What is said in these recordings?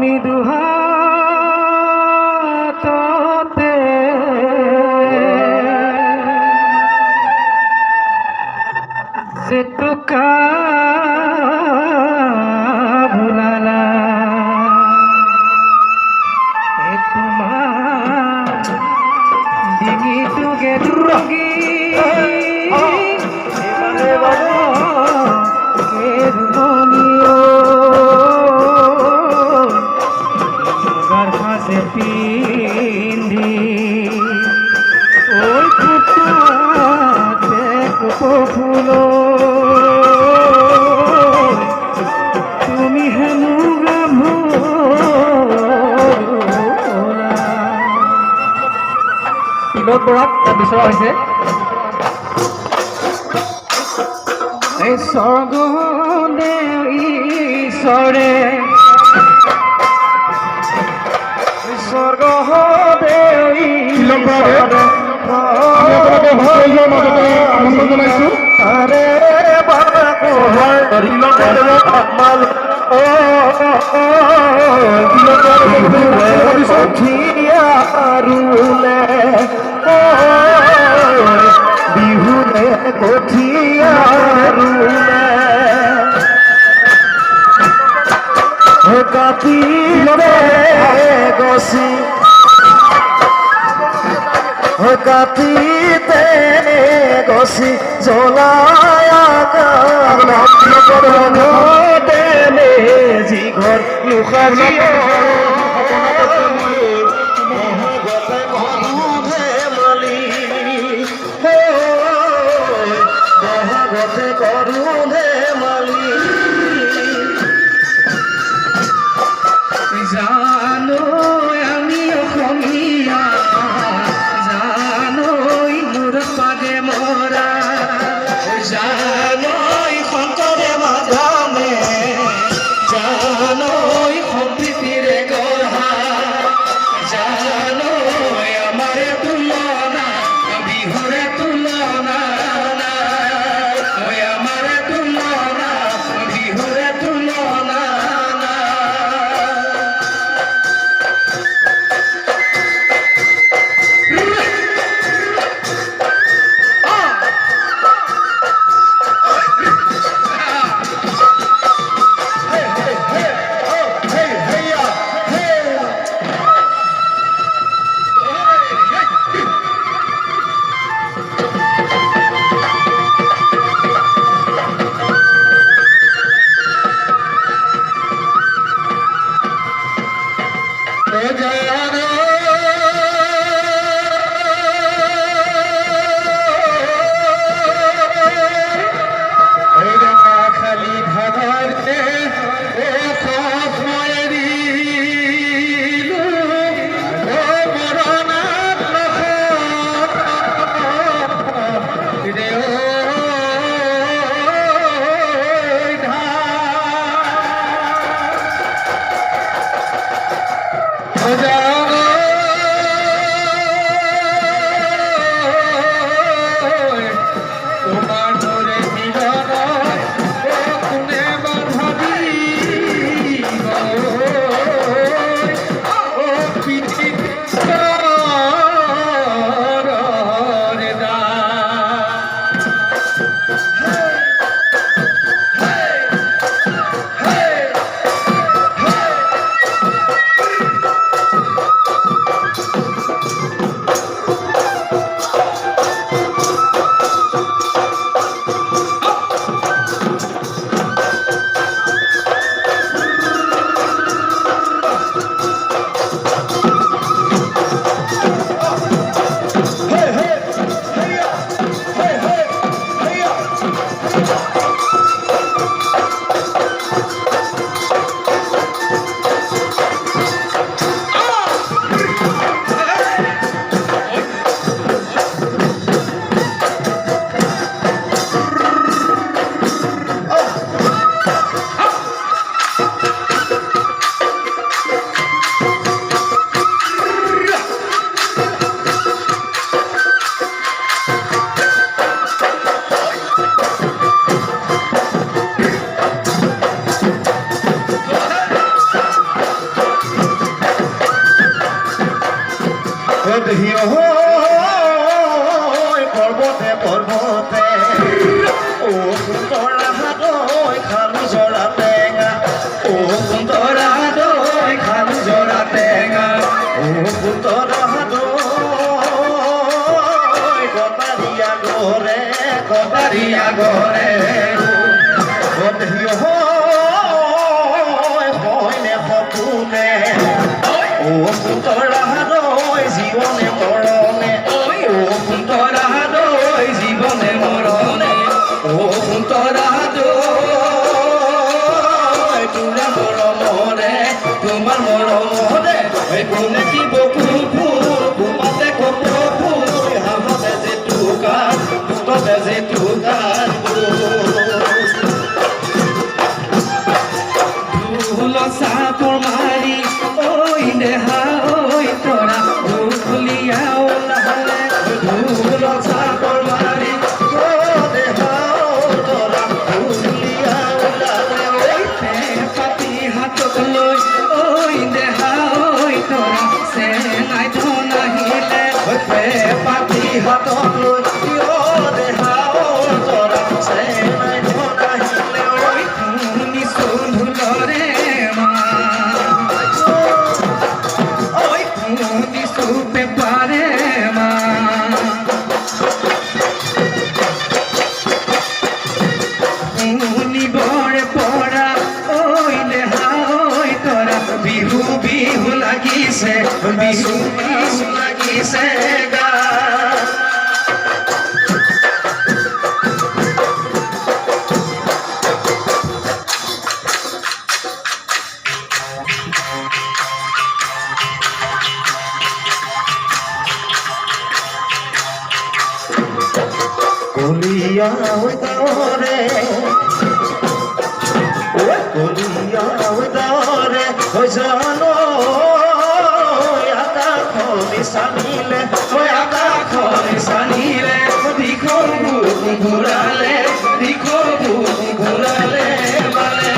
তুমি দুহাতে যে তোকা ভুলালা এ তোমার ডিঙি তুগে দুগি পিন্ধি ওই ফুটাতে ফুল তুমি হেনু তিলত বৰাক বিচৰা হৈছে এই স্বৰ্গ দেৱ ঈশ্বৰে স্বৰ্গ বিহুলে কঠিয়াৰুলে কাটিলে গছি কাটিতে গছি জ্বলায়ানে যি ঘৰ লুখাৰি বহাগতে কৰো ধেমালি জানো আমি অসমীয়া জানৈ মোৰ পাদে মৰা জানৈ শংকৰে মাধৱে জানৈ সম্প্ৰীতিৰে গঢ়া জানৈ আমাৰে তুলনা বিহুৰে তুলনা আমাৰে তুলনা বিহুৰে তুলনা দেহিও পৰ্বতে পৰ্বতে ও সুন্দৰা দৈ খালো জৰা টেঙা ও সুন্দৰা দৈ খালো জৰা টেঙা ও সুন্দৰা দৈ কটাৰিয়া গৰে ও দেহিও হয়নে সপোনে ও সুন্দৰা দৈ জীৱনে মৰণে ও সুন্দৰা দৈ জীৱনে মৰণে ও সুন্দৰা দৈ তোৰা মৰমৰে তোমাৰ মৰমৰে কোনে কি বকুল ফুল কোমাতে কপৌ ফুল হামতে যিটো গান ফুটতে যিটো গান চাপৰ মাৰি ঐ দেহা ঐ তৰা ঢুলীয়া ওলালে ঢোল চাপৰ মাৰি দেহা তৰা ঢুলীয়া ওলালে ঐ পাতি হাতত লৈ ঐ দেহা ঐ তৰা চেনাই ধন আহিলে পাতি হাতত লৈ দেহা তৰা চেনাই ধন আহিলে ঐ শুনিছো ঢোলৰে বিহু বিহু লাগিছে বিহু বিহু লাগিছে গা কলিয়া দৰে কলিয়া দৰে জানো আকাশনি চানিলে আকাশনি চানিলে দিশৰ বুক ঘূৰালে দিশৰ বুক ঘূৰালে মানে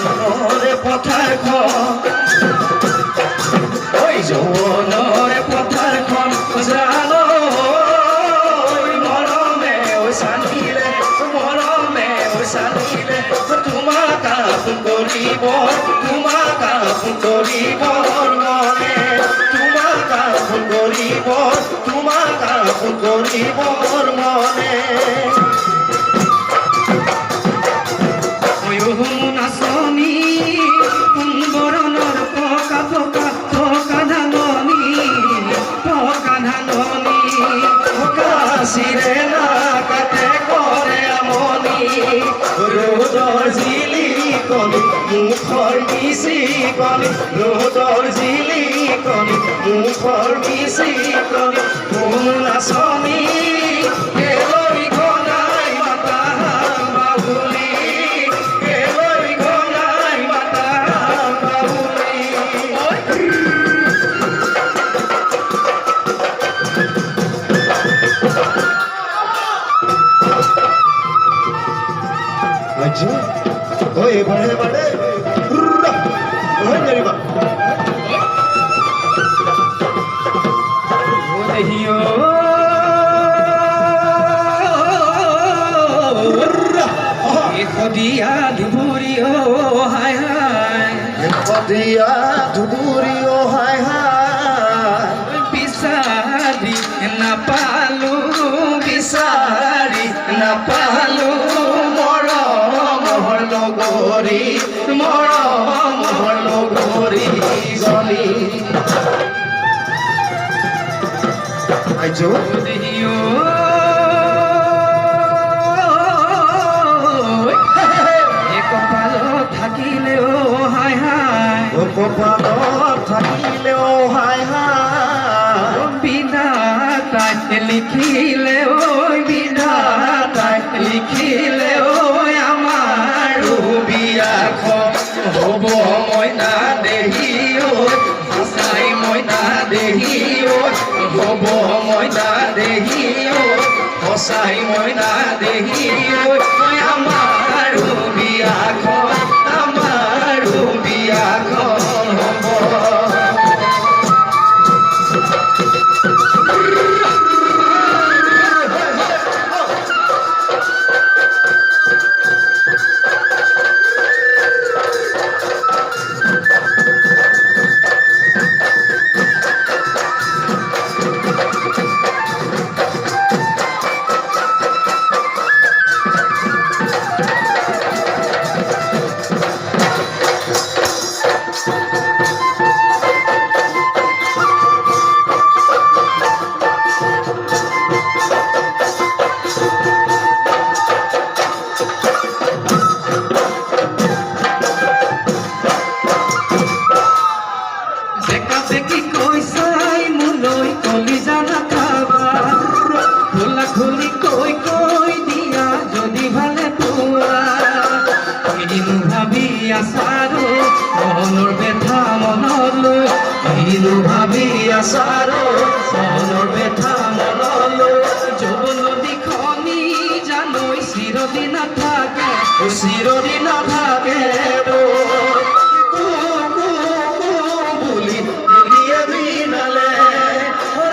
যৌৱনৰে পথাৰখন ঐ যৌৱনৰে পথাৰখন জানো মৰমে চানিলে মৰমে চানিলে তোমাক আপোন কৰিব তোমাক আপোন কৰিব মনে তোমাক আপোন কৰিব তোমাক আপোন কৰিব মনে নাচনি বৰণৰ পকা পকা পকা ধাননি পকা চিৰে নাকাতে কৰে আমনি ৰ'দৰ জিলিকনি মুখৰ মিচিকনি ৰ'দৰ জিলিকনি মুখৰ মিচিকনি কোন নাচনি কেলৈ গলাই মাতা বাবুলি কেলৈ গলাই মাতা বাবুলি ओए बड़े बड़े ओए मेरी बात ओहियो ये खदिया धुबुरियो हाय हाय खदिया धुबुरियो हाय हाय बिसारी ना पालो बिसारी ना पालो লগৰী মৰমৰ লগৰী জনী আইজো দেহিও কপালত থাকিলে হাই হাই কপালত থাকিলে হাই হাই বিধাতাই লিখিলে বিধাতাই লিখিলে হ'ব মইনা দেহি সঁচাই মইনা দেহি হ'ব মইনা দেহি সঁচাই মইনা দেহি আমাৰো বিয়াখন হ'ব আছাৰো মনৰ বেথা মনলৈ কিনো ভাবি আছাৰো মনৰ বেথা মনলৈ যৌৱন নদীখনি জানৈ চিৰদিন নাথাকে চিৰদিন নাথাকে বুলি বুলিয়ে বিনালে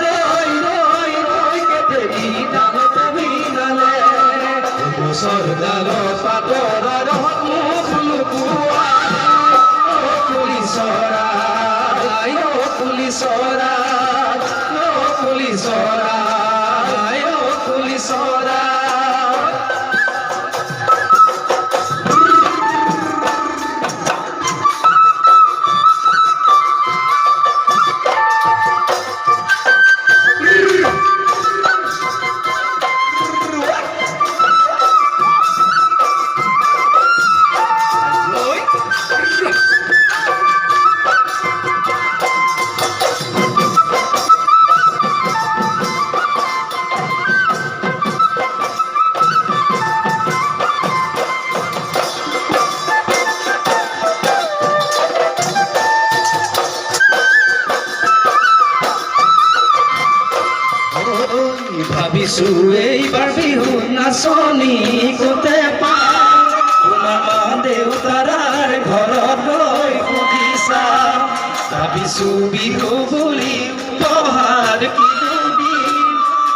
ৰৈ ৰৈ ৰৈ কেতেকী ডালত বিনালে গছৰডালৰ পাতৰ মুখ লুকুৱা কুলি চৰাই কুলি চৰাই কুলি চৰাই কুলি চৰাই ভাবিছো এইবাৰ বিহু নাচনি ক'তে পাম তোমাৰ মা দেউতাৰ ঘৰত গৈ সুধি চাম ভাবিছো বিহু বুলি উপহাৰ কিনো দিম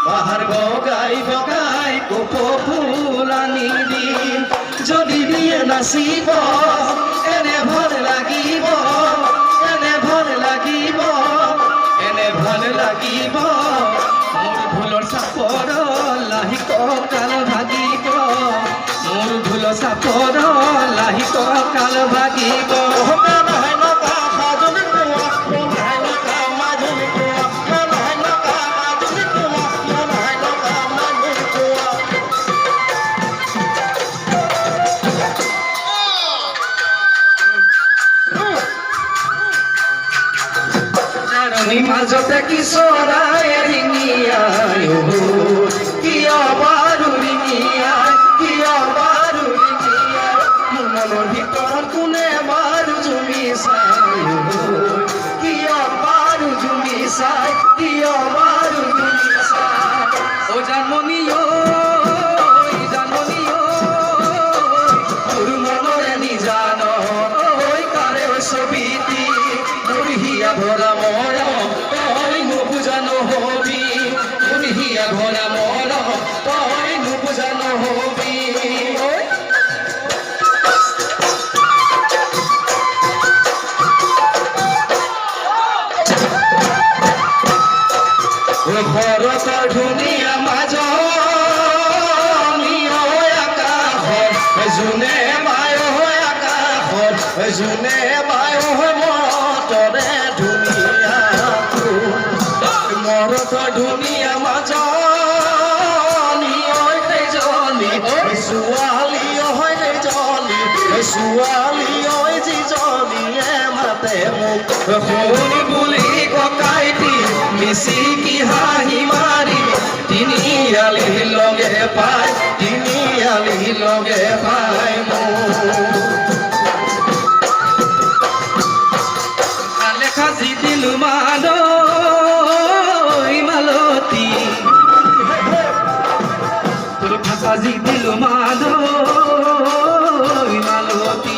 বাহাৰ বগাই বগাই কপৌ ফুল আনি দিম যদি দিয়ে নাচিব এনে ভাল লাগিব এনে ভাল লাগিব এনে ভাল লাগিব মোৰ ভুলৰ চাপৰ লাহি কঁকাল ভাগিব মোৰ ভুলৰ চাপৰ লাহি কঁকাল ভাগিব মাজতে কি চৰাই ৰিঙিয়াই কিয় বাৰু ৰিঙিয়াই কিয় বাৰু ৰিঙিয়াই মোৰ মনৰ ভিতৰত কোনে বাৰু জুমি চাই কিয় বাৰু জুমি চাই কিয় বাৰু জুমি চাই অ জানমণি জানমণি তোৰ মনৰে নিজান ঐ কাৰে ছবিটি মোৰ হিয়া ভৰা মৰম তই নুবুজা নহবি মোৰ হিয়া ভৰা মৰম তই নুবুজা নহবি ঘৰৰ ধুনীয়া মাজনী আকাশত যোনে বায় আকাশত যোনে বায় মৰতৰে ধুনীয়া মৰত ধুনীয়া মাজনী সেইজনী ছোৱালী হয় সেইজনী ছোৱালী হয় যিজনীয়ে মাতে মোক শুনি বুলি ককাইটি মিচিকি হাঁহি মাৰি তিনিআলি লগে পাই তিনিআলি লগে পাই মোক সাজি দিলো মালৈ মালতী তোৰ সাজি দিলো মালৈ মালতী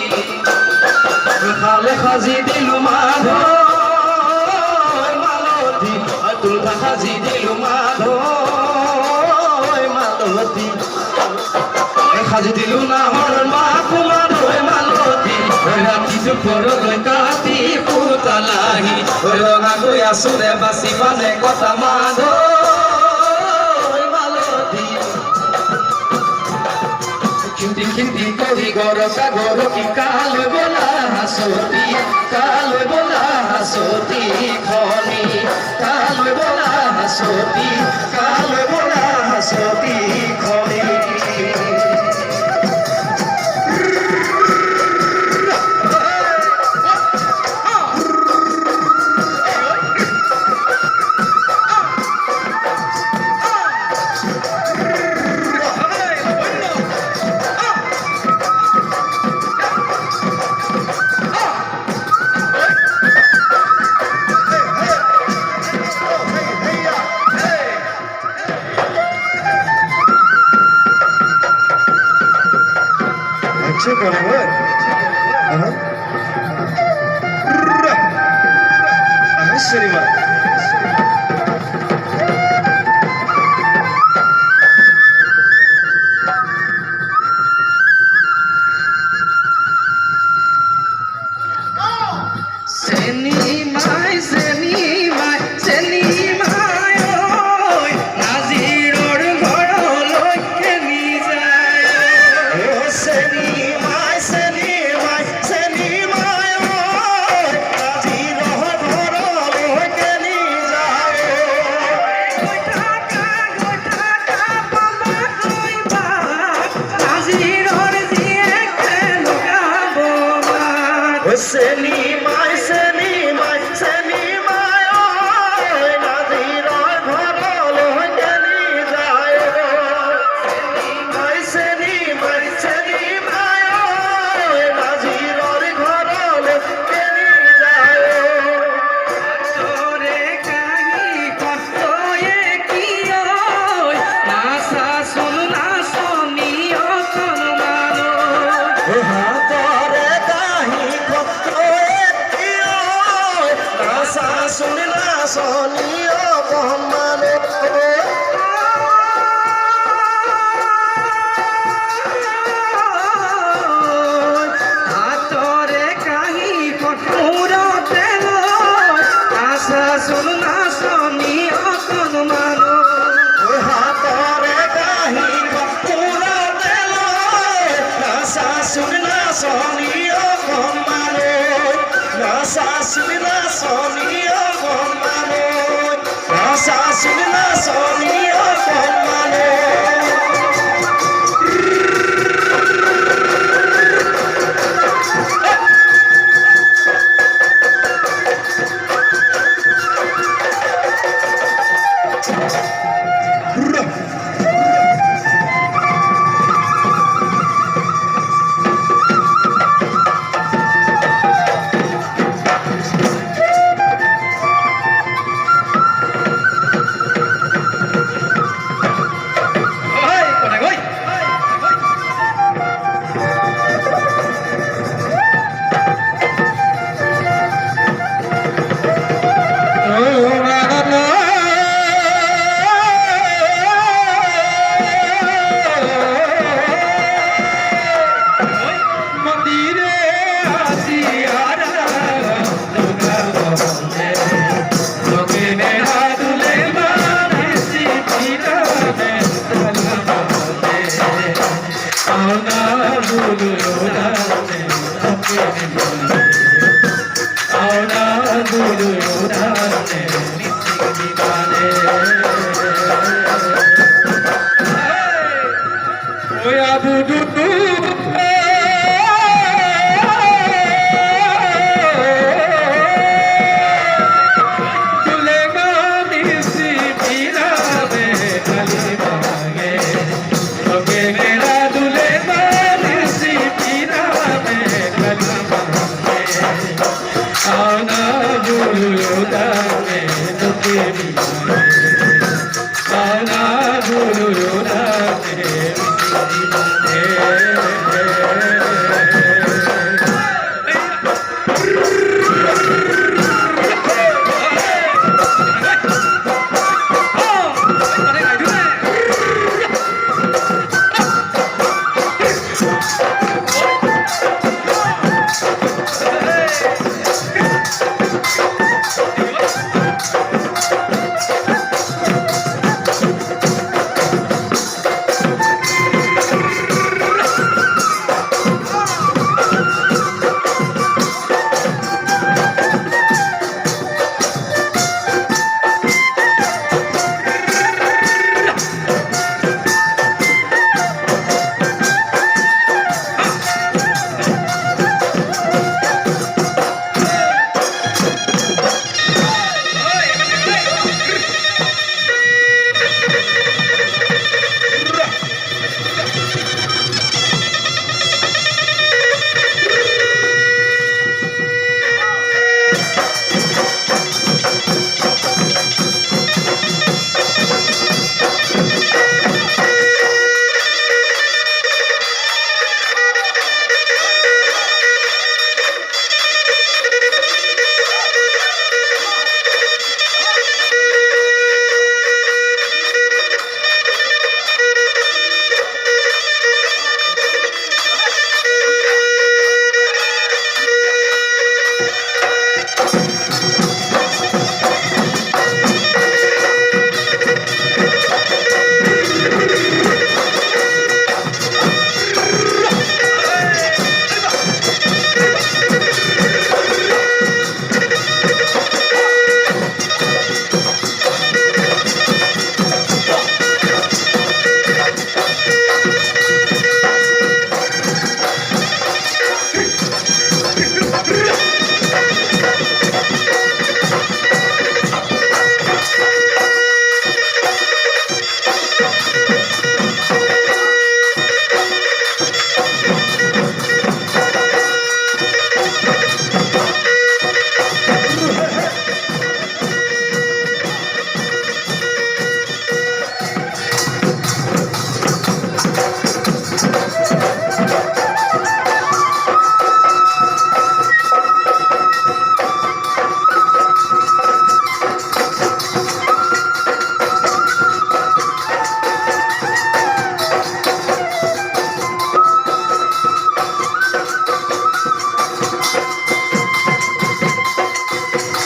খালে সাজি দিলো মালৈ মালতী তোৰ সাজি দিলো মালৈ মালতী সাজি দিলো নাহৰ মাক মালৈ মালতী ৰাতি দুপৰলৈ কাটি পুতলাহি ৰঙা গৈ আছো ৰে বাচি মানে কটা মালৈ মালতী খিন্তি খিন্তি কৰি গৰকা গৰকি কাল বোলা হাঁচতি কাল বোলা হাঁচতি খনি কাল বোলা হাঁচতি কাল বোলা হাঁচতি খনি Shirima.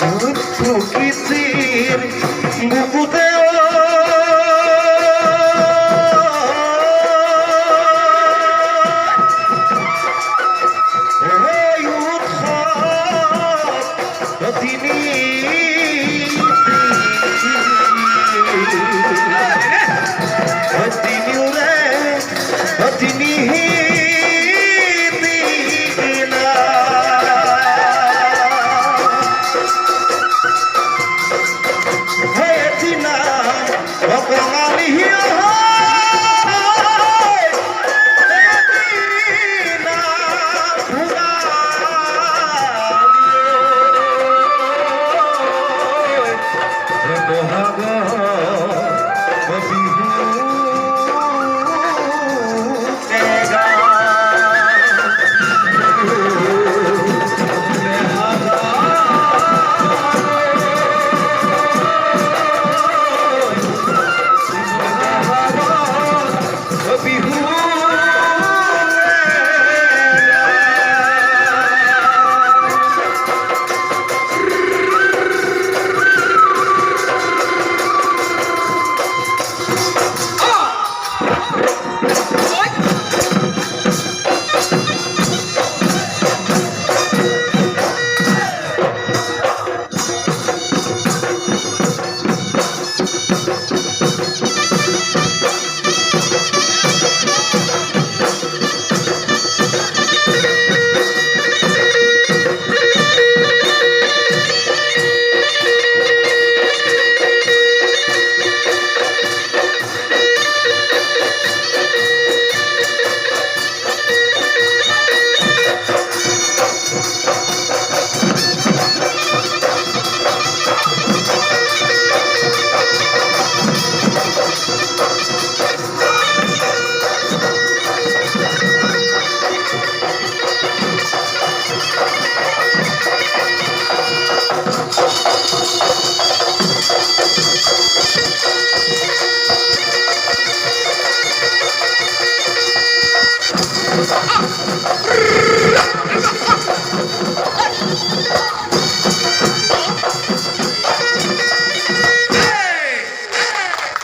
ফুকি